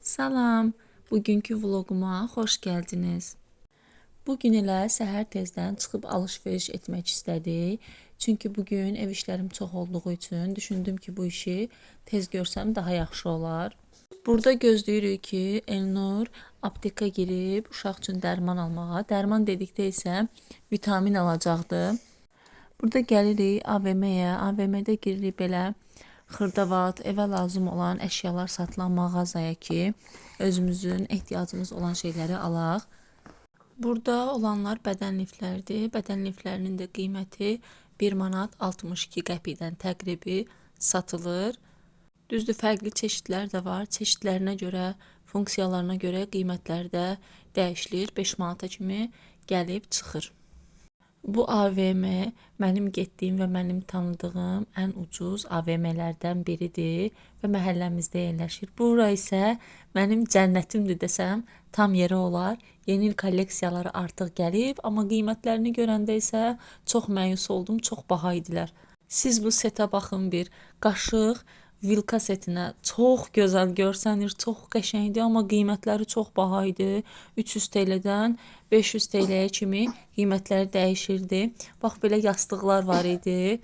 Salam, bugünkü vloguma xoş gəldiniz. Bugün elə səhər tezdən çıxıb alış-veriş etmək istədik. Çünki bugün ev işlərim çox olduğu üçün düşündüm ki, bu işi tez görsəm daha yaxşı olar. Burada gözləyirik ki, Elnur apteka girib uşaq üçün dərman almağa. Dərman dedikdə isə vitamin alacaqdı. Burada gəlirik AVM-yə. AVM-də giririk belə xırdavat, evə lazım olan əşyalar satılan mağazaya ki, özümüzün ehtiyacımız olan şeyləri alaq. Burada olanlar bədən liflərdir. Bədən liflərinin də qiyməti 1 manat 62 qəpikdən təqribi satılır. Düzdür, fərqli çeşidlər də var. Çeşidlərinə görə, funksiyalarına görə qiymətlər də dəyişilir. 5 manata kimi gəlib çıxır. Bu AVM mənim getdiyim və mənim tanıdığım ən ucuz AVM-lərdən biridir və məhəlləmizdə yerləşir. Bura isə mənim cənnətimdir desəm tam yeri olar. Yeni il kolleksiyaları artıq gəlib, amma qiymətlərini görəndə isə çox məyus oldum, çox baha idilər. Siz bu setə baxın bir. Qaşıq vilka setinə çox gözəl görsənir, çox qəşəngdir, amma qiymətləri çox baha idi. 300 TL-dən 500 TL-yə kimi qiymətləri dəyişirdi. Bax, belə yastıqlar var idi.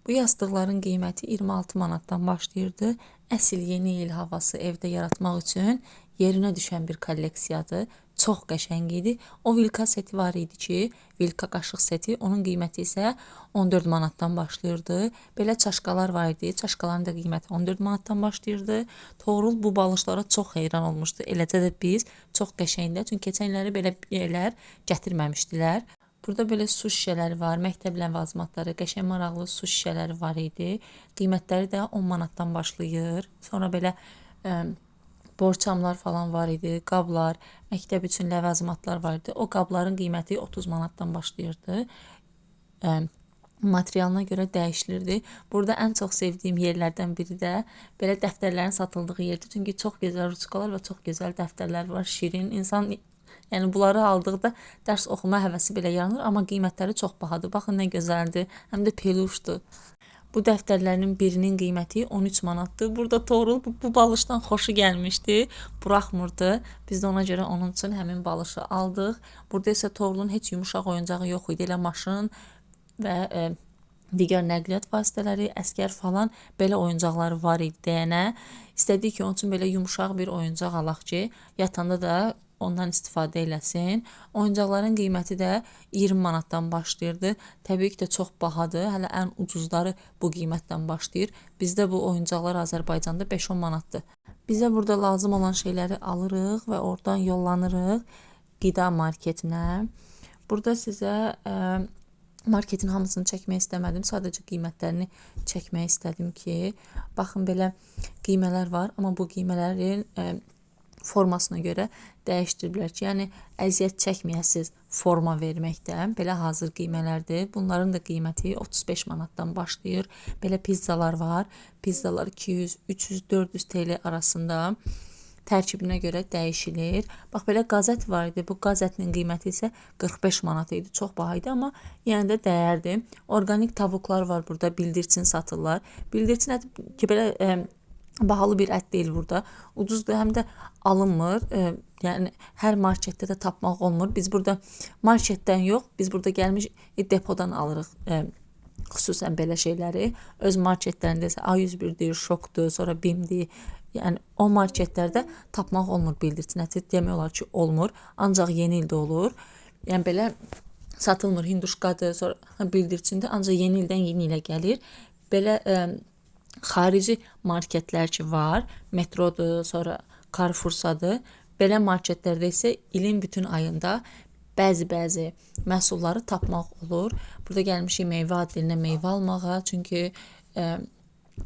Bu yastıqların qiyməti 26 manatdan başlayırdı. Əsl yeni il havası evdə yaratmaq üçün yerinə düşən bir kolleksiyadır. Çox qəşəng idi. O vilka seti var idi ki, vilka qaşıq seti, onun qiyməti isə 14 manatdan başlayırdı. Belə çaşkalar var idi. Çaşkaların da qiyməti 14 manatdan başlayırdı. Toğrul bu balışlara çox heyran olmuşdu. Eləcə də biz çox qəşəngdir. Çünki keçən illəri belə yerlər gətirməmişdilər. Burada belə su şişələri var, məktəb ləvazimatları, qəşəng maraqlı su şişələri var idi. Qiymətləri də 10 manatdan başlayır. Sonra belə borçamlar falan var idi, qablar, məktəb üçün ləvazimatlar var idi. O qabların qiyməti 30 manatdan başlayırdı. Materialına görə dəyişilirdi. Burada ən çox sevdiyim yerlərdən biri də belə dəftərlərin satıldığı yerdir. Çünki çox gözəl ruçkalar və çox gözəl dəftərlər var, şirin. İnsan yəni bunları aldıqda dərs oxuma həvəsi belə yaranır, amma qiymətləri çox bahadır. Baxın nə gözəldir, həm də peluşdur. Bu dəftərlərin birinin qiyməti 13 manatdır. Burada Toğrul bu balışdan xoşu gəlmişdi, buraxmırdı. Biz də ona görə onun üçün həmin balışı aldıq. Burada isə Toğrulun heç yumuşaq oyuncağı yox idi. Elə maşın və digər nəqliyyat vasitələri, əskər falan belə oyuncaqları var idi deyənə. İstədik ki, onun üçün belə yumuşaq bir oyuncaq alaq ki, yatanda da ondan istifadə eləsin. Oyuncaqların qiyməti də 20 manatdan başlayırdı. Təbii ki də çox bahadır. Hələ ən ucuzları bu qiymətdən başlayır. Bizdə bu oyuncaqlar Azərbaycanda 5-10 manatdır. Bizə burada lazım olan şeyləri alırıq və oradan yollanırıq qida marketinə. Burada sizə marketin hamısını çəkmək istəmədim. Sadəcə qiymətlərini çəkmək istədim ki, baxın belə qiymələr var, amma bu qiymələrin formasına görə dəyişdiriblər ki, yəni əziyyət çəkməyəsiz forma verməkdə. Belə hazır qiymələrdir. Bunların da qiyməti 35 manatdan başlayır. Belə pizzalar var. Pizzalar 200, 300, 400 TL arasında. Tərkibinə görə dəyişilir. Bax, belə qazət var idi. Bu qazetin qiyməti isə 45 manat idi. Çox baha idi, amma yəni də dəyərdi. Organik tavuklar var burada. Bildirçin satırlar. Bildirçin əti ki, belə bahalı bir ət deyil burada. Ucuzdur, həm də alınmır. Yəni hər marketdə də tapmaq olmur. Biz burada marketdən yox, biz burada gəlmiş depodan alırıq. Xüsusən belə şeyləri. Öz marketlərində isə A101-dir, Şokdur, sonra BİM-dir. Yəni o marketlərdə tapmaq olmur bildirçin əti. Demək olar ki, olmur. Ancaq yeni ildə olur. Yəni belə satılmır. Hinduşkadır, sonra bildirçindir. Ancaq yeni ildən yeni ilə gəlir. Belə xarici marketlər ki var, Metrodur, sonra Carrefour'sadır. Belə marketlərdə isə ilin bütün ayında bəzi məhsulları tapmaq olur. Burada gəlmişik meyvə adilinə meyvə almağa, çünki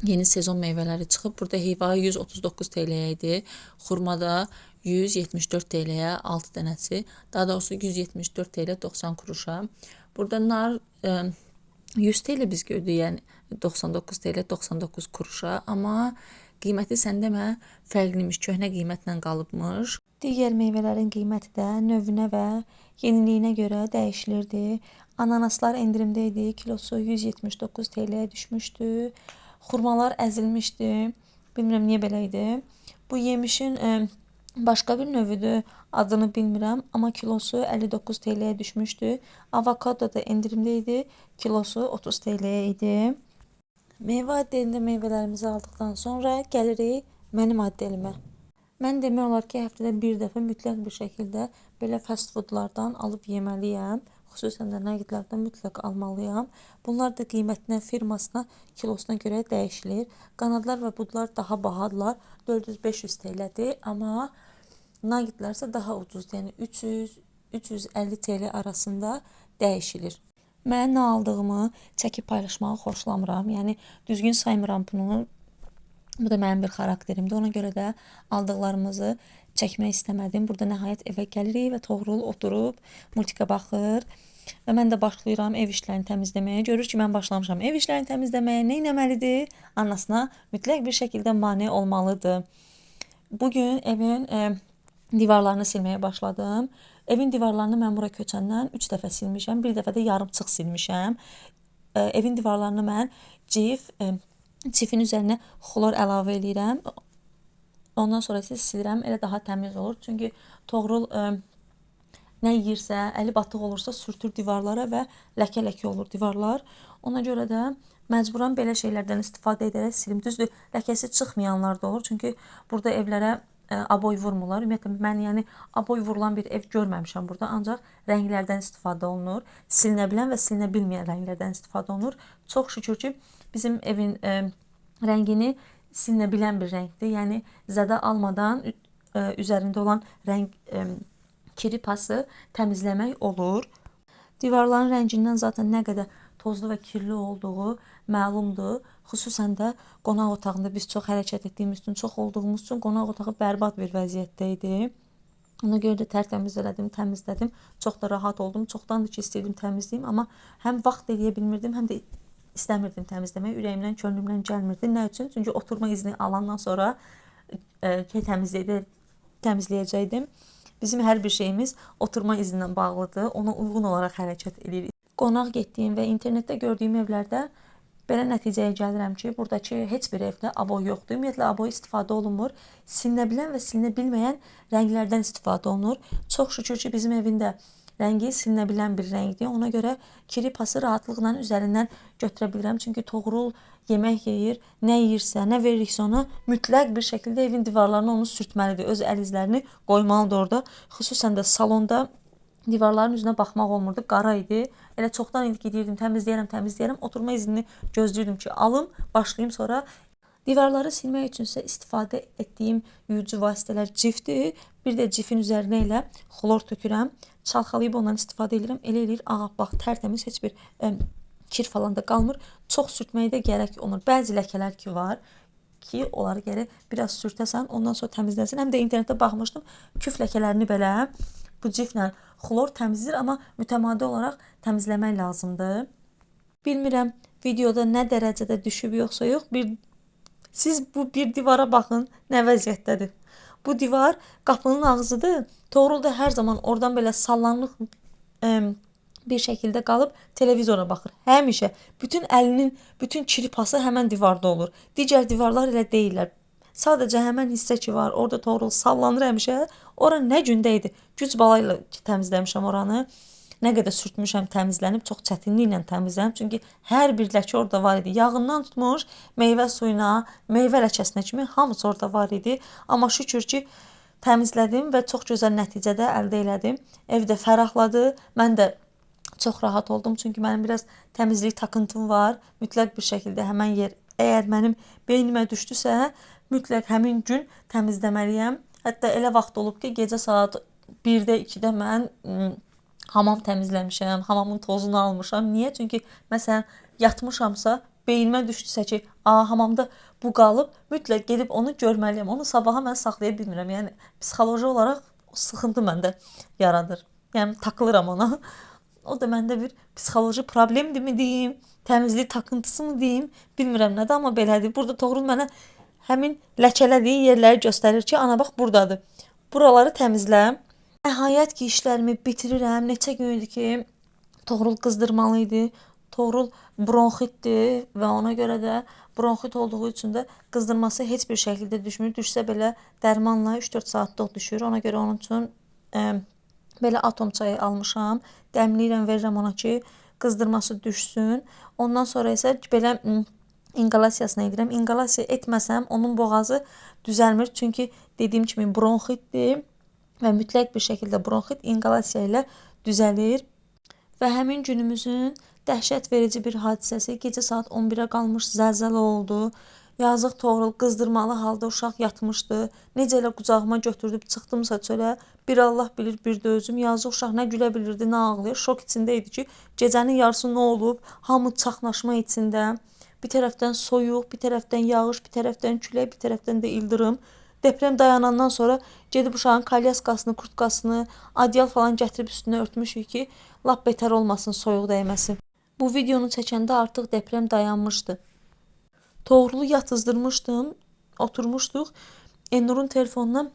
yeni sezon meyvələri çıxıb. Burada heyva 139 TL idi, xurmada 174 TL-yə 6 dənəsi, daha doğrusu 174 TL 90 kuruşa. Burada nar 100 TL biz gördük, yəni 99 TL 99 kuruşa, amma qiyməti sən demə fərqliymiş, köhnə qiymətlə qalıbmış. Digər meyvələrin qiyməti də növünə və yeniliyinə görə dəyişilirdi. Ananaslar endirimdə idi, kilosu 179 TL-yə düşmüşdü. Xurmalar əzilmişdi. Bilmirəm niyə belə idi. Bu yemişin başqa bir növüdür. Adını bilmirəm, amma kilosu 59 TL'yə düşmüşdü. Avokado da endirimdə idi. Kilosu 30 TL'yə idi. Meyvə addelində meyvələrimizi aldıqdan sonra gəlirik mənim addelimə. Mən demək olar ki, həftədə bir dəfə mütləq bir şəkildə belə fast foodlardan alıb yeməliyəm. Xüsusən də nuggetlərdən mütləq almalıyam. Bunlar da qiymətinə, firmasına, kilosuna görə dəyişilir. Qanadlar və budlar daha bahadırlar. 400-500 TL'dir, amma nuggetlər isə daha ucuzdur. Yəni 300-350 TL arasında dəyişilir. Mən nə aldığımı çəkib paylaşmağı xoşlamıram. Yəni düzgün saymıram bunu. Bu da mənim bir xarakterimdir. Ona görə də aldıqlarımızı çəkmək istəmədim. Burada nəhayət evə gəlirik və Toğrul oturub multika baxır. Və mən də başlayıram ev işlərini təmizləməyə. Görür ki, mən başlamışam ev işlərini təmizləməyə. Nə etməlidir? Anasına mütləq bir şəkildə mane olmalıdır. Bugün evin divarlarını silməyə başladım. Evin divarlarını mən bura köçəndən 3 dəfə silmişəm. Bir dəfə də yarımçıq silmişəm. Evin divarlarını mən cifin üzərinə xlor əlavə edirəm. Ondan sonra isə silirəm. Elə daha təmiz olur. Çünki Toğrul nə yeyirsə, əli batıq olursa sürtür divarlara və ləkə-ləkə olur divarlar. Ona görə də məcburan belə şeylərdən istifadə edərək silim. Düzdür, ləkəsi çıxmayanlar da olur. Çünki burada evlərə aboy vurmurlar. Ümumiyyətlə mən aboy vurulan bir ev görməmişəm burada. Ancaq rənglərdən istifadə olunur. Silinə bilən və silinə bilməyən rənglərdən istifadə olunur. Çox şükür ki, bizim evin rəngini silinə bilən bir rəngdir. Yəni zədə almadan üzərində olan rəng kiri pası təmizləmək olur. Divarların rəngindən zaten nə qədər tozlu və kirli olduğu məlumdur. Xüsusən də qonaq otağında biz çox hərəkət etdiyimiz üçün, çox olduğumuz üçün qonaq otağı bərbad bir vəziyyətdə idi. Ona görə də tərtəmiz elədim, təmizlədim. Çox da rahat oldum. Çoxdandır ki, istəyirdim təmizləyim, amma həm vaxt eləyə bilmirdim, həm də istəmirdim təmizləmək. Ürəyimdən, könlümdən gəlmirdi. Nə üçün? Çünki oturma izni alandan sonra təmizləyəcəkdim. Bizim hər bir şeyimiz oturma izindən bağlıdır. Ona uyğun olaraq hərəkət edirik. Qonaq getdiyim və internetdə gördüyüm evlərdə belə nəticəyə gəlirəm ki, buradakı heç bir evdə aboy yoxdur. Ümumiyyətlə aboy istifadə olunmur. Silinə bilən və silinə bilməyən rənglərdən istifadə olunur. Çox şükür ki, bizim evində rəngi silinə bilən bir rəngdir. Ona görə kiri pası rahatlıqla üzərindən götürə bilirəm. Çünki Toğrul yemək yeyir, nə yeyirsə, nə veririksə ona mütləq bir şəkildə evin divarlarına onu sürtməlidir. Öz əl izlərini qoymalıdır orada. Xüsusən də salonda divarların üzünə baxmaq olmurdu. Qara idi. Elə çoxdan idi ki, deyirdim təmizləyərəm. Oturma iznini gözləyirdim ki, alım, başlayım sonra. Divarları silmək üçünsə istifadə etdiyim yuyucu vasitələr cifdir. Bir də cifin üzərinə elə xlor tökürəm. Çalxalayıb ondan istifadə edirəm. Elə eləyir, ağappaq, tərtəmiz, heç bir kir falan da qalmır. Çox sürtməyə də gərək olmur. Bəzi ləkələr ki var ki, onları gərək biraz sürtəsən, ondan sonra təmizlənsin. Həm də internetdə baxmışdım, küf ləkələrini belə bu ciflə xlor təmizləyir, amma mütəmadi olaraq təmizləmək lazımdır. Bilmirəm videoda nə dərəcədə düşüb yoxsa yox. Siz bu bir divara baxın, nə vəziyyətdədir. Bu divar qapının ağzıdır. Toğrul da hər zaman oradan belə sallanıq bir şəkildə qalıb televizora baxır. Həmişə bütün əlinin bütün kiripası həmən divarda olur. Digər divarlar elə deyirlər. Sadəcə həmən hissə ki var, orada Toğrul sallanır həmişə. Ora nə gündə idi. Güc balayla təmizləmişəm oranı. Nə qədər sürtmüşəm, təmizlənib, çox çətinliklə təmizlənib. Çünki hər bir ləkə orada var idi. Yağından tutmuş, meyvə suyuna, meyvə ləkəsinə kimi hamısı orada var idi. Amma şükür ki, təmizlədim və çox gözəl nəticədə əldə elədim. Evdə fərahladı. Mən də çox rahat oldum. Çünki mənim biraz təmizlik takıntım var. Mütləq bir şəkildə həmən yer əgər mənim beynimə düşdüsə, mütləq həmin gün təmizləməliyəm. Hətta elə vaxt olub ki, gecə saat 1-də, 2-də mən hamam təmizləmişəm, hamamın tozunu almışam. Niyə? Çünki məsələn yatmışamsa, beynimə düşdüsə ki, hamamda bu qalıb, mütləq gedib onu görməliyəm. Onu sabaha mən saxlaya bilmirəm. Yəni psixoloji olaraq sıxıntı məndə yaradır. Yəni takılıram ona. O da məndə bir psixoloji problemdir mi deyim, təmizlik takıntısı mı deyim, bilmirəm nədir, amma belədir. Burada Toğrul mənə həmin ləkələdiyi yerləri göstərir ki, ana bax buradadır. Buraları təmizlə. Nəhayət ki, işlərimi bitirirəm. Neçə gün idi ki, Toğrul qızdırmalı idi. Toğrul bronxitdir və ona görə də bronxit olduğu üçün də qızdırması heç bir şəkildə düşmür. Düşsə belə dərmanla 3-4 saatlıq düşür. Ona görə onun üçün belə atom çayı almışam. Dəmləyirəm, verirəm ona ki, qızdırması düşsün. Ondan sonra isə belə inqalasiyasını edirəm. İnqalasiya etməsəm onun boğazı düzəlmir. Çünki dediyim kimi bronxitdir və mütləq bir şəkildə bronxit inqalasiya ilə düzəlir. Və həmin günümüzün dəhşət verici bir hadisəsi gecə saat 11-ə qalmış zəlzələ oldu. Yazıq Toğrul qızdırmalı halda uşaq yatmışdı. Necə elə qucağıma götürdüb çıxdımsa çölə, bir Allah bilir, bir də özüm. Yazıq uşaq nə gülə bilirdi, nə ağlayır. Şok içində idi ki, gecənin yarısı nə olub? Hamı çaxnaşma içində. Bir tərəfdən soyuq, bir tərəfdən yağış, bir tərəfdən külək, bir tərəfdən də ildırım. Deprem dayanandan sonra gedib uşağın kalyaskasını, kurtkasını, adyal falan gətirib üstünə örtmüşük ki, lap betər olmasın soyuq dəyməsi. Bu videonu çəkəndə artıq deprem dayanmışdı. Toğrulu yatızdırmışdım, oturmuşduq. Elnurun telefonuna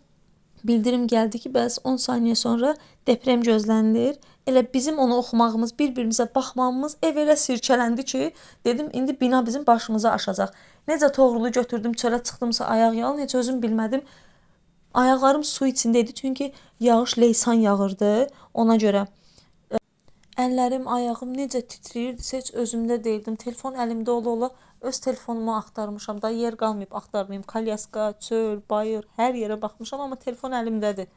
bildirim gəldi ki, bəs 10 saniyə sonra deprem gözlənilir. Elə bizim onu oxumağımız, bir-birimizə baxmağımız ev elə sirkələndi ki, dedim indi bina bizim başımıza aşacaq. Necə Toğrulu götürdüm, çölə çıxdımsa ayaq yalın, heç özüm bilmədim. Ayaqlarım su içində idi, çünki yağış leysan yağırdı ona görə. Əllərim, ayağım necə titrəyirdisə heç özümdə deyildim. Telefon əlimdə ola-ola öz telefonumu axtarmışam. Da yer qalmayıb axtarmayım. Kalyaska, çöl, bayır, hər yerə baxmışam, amma telefon əlimdədir.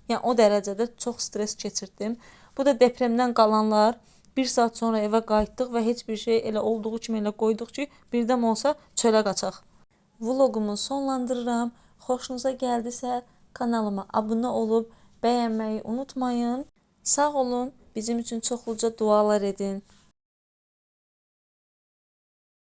Yəni o dərəcədə çox stres keçirdim. Bu da depremdən qalanlar. Bir saat sonra evə qayıtdıq və heç bir şey elə olduğu kimi elə qoyduq ki, birdən olsa çölə qaçaq. Vlogumu sonlandırıram. Xoşunuza gəldisə kanalıma abunə olub bəyənməyi unutmayın. Sağ olun. Bizim üçün çoxluca dualar edin.